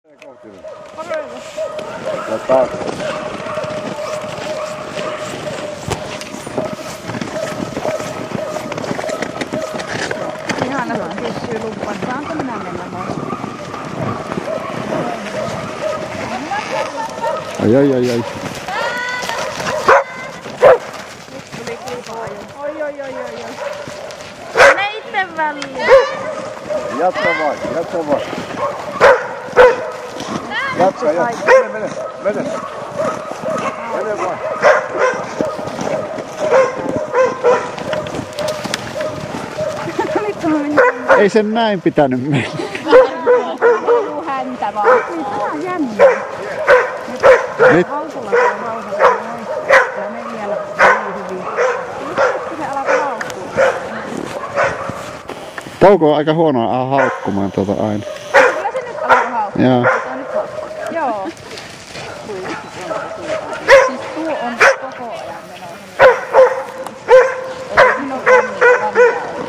Ja taas. Ihana kun kysyy lupaan. Saanko minä mennä noin? Ai. Tuli kilpa-ajo. Oi. Mene itse väliin. Jatka vaan. Jatka. Mene vaan. Ei sen näin pitänyt mennä. Kuuluu häntä vaan. Tää on jännä. Nyt. Hausulla on rauhassa. Kyllä me vielä hyvin. Miksi se alkaa haukkua? Touko on aika huono haukkumaan aina. Kyllä se nyt alkaa haukkua. Joo. Se on nyt haukkua. Joo. Siis tuo on koko ajan menossa.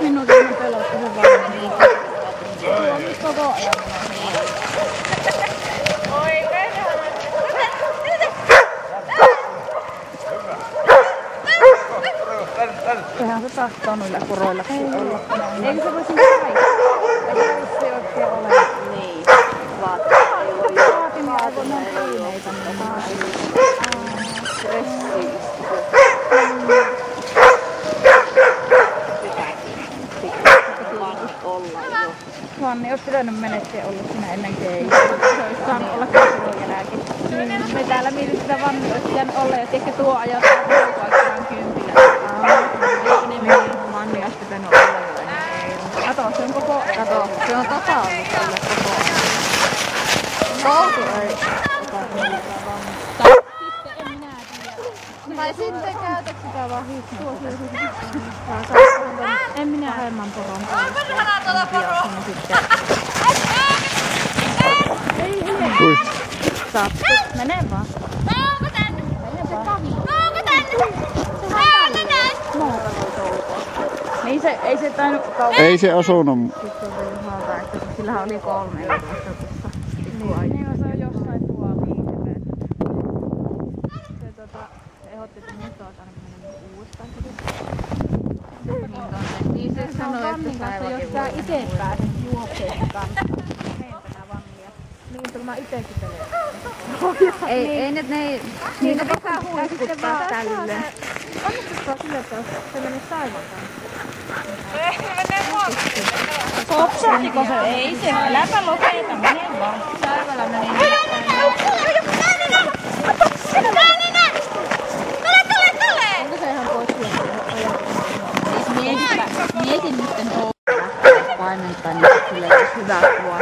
Minun on pelottu se vaan niin. Tuo on nyt koko ajan menossa. Sehän se tahtoo noilla kuroilla. Eikö se voisi kaikki? Eikö se oikein ole niin? Vaatimia on pyyneitä. Stressiä. Vanni olisi pitänyt menettää olla siinä ennen keitä. Se olisi saanut olla käsilön jälkeen. Me täällä mietitään Vanni olisi pitänyt olla ja tiedätkö tuo ajattaa ruokaa kympillä. Vanni olisi pitänyt olla jo ennen. Kato, se on koko ajan. Kato, se on tasaollut tälle koko ajan. Nousu ei. Tai sitten en minä tiedä. Tai sitten käytät sitä vaan hismaa. En minä vähemmän poron päälle. Ei. Saat. Mene vaan. Touko tänne! Mene vaan. Touko tänne! Touko tänne! Niin se, ei se tainnut kauan. Ei se osunut. Sitten on vielä hauta, että sillähän oli 13 tuossa. Niin se on jossain tuolla viihdeellä. Se ehdotti, että nyt olisi aina mennyt uudestaan. Niin se sanoi, että sä jos sä ite pääset juokseesta kanssa. Meempänä Vannia. Niin tullaan itekin telee. Ei nyt ne... Niin ne pitää huiskuttaa tälle. Onnistuttaa sille, että se menee Saivan kanssa. Sopsattiko se? Ei se. Äläpä lopeta. Mene vaan. Saivalla meni. Onko se ihan pois mietin nytten painentaa, niin sille olisi hyvä kuva.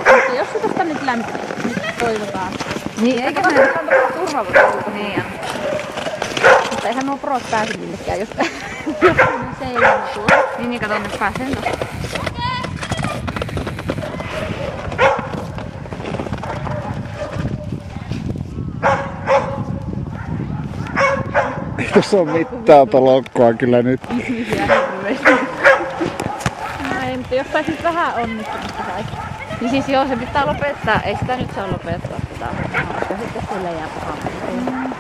Mutta jos se tosta nyt lämpää, nyt toivotaan. Niin, eikä se turvavut niin. Mutta eihän nuo prot pääse millekään, jos se ei ole tuolla. Niin, kato nyt pääsen tosta. Ei tässä ole mitään tolokkoa kyllä nyt. Ihmisiä hirveästi. No ei, mutta jos saisit vähän onnistumista saisi. Niin siis joo, se pitää lopettaa. Ei sitä nyt saa lopettaa tätä. Koska sitten sille jää pahammin.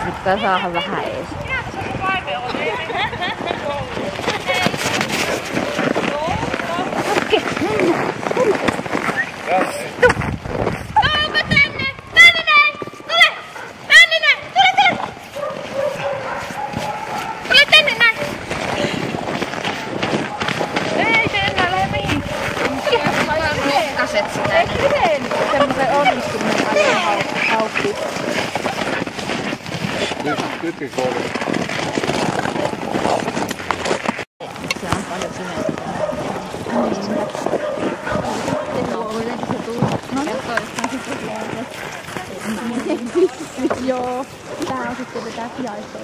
Pitää saada vähän ees. Okei, mennään. Touko tänne! Tänne näin! Tule! Tänne näin! Tule! Tule tänne näin! Ei se enää lähde mihinkään. Nokkaset sitä. Eikö miten semmoisen onnistuminen haukki? Nytkin koulu. Se on paljon syvempää. Kuitenkin se tuli. No toistaan sitten vielä. Joo. Tää on sitten tätä sijaistoa.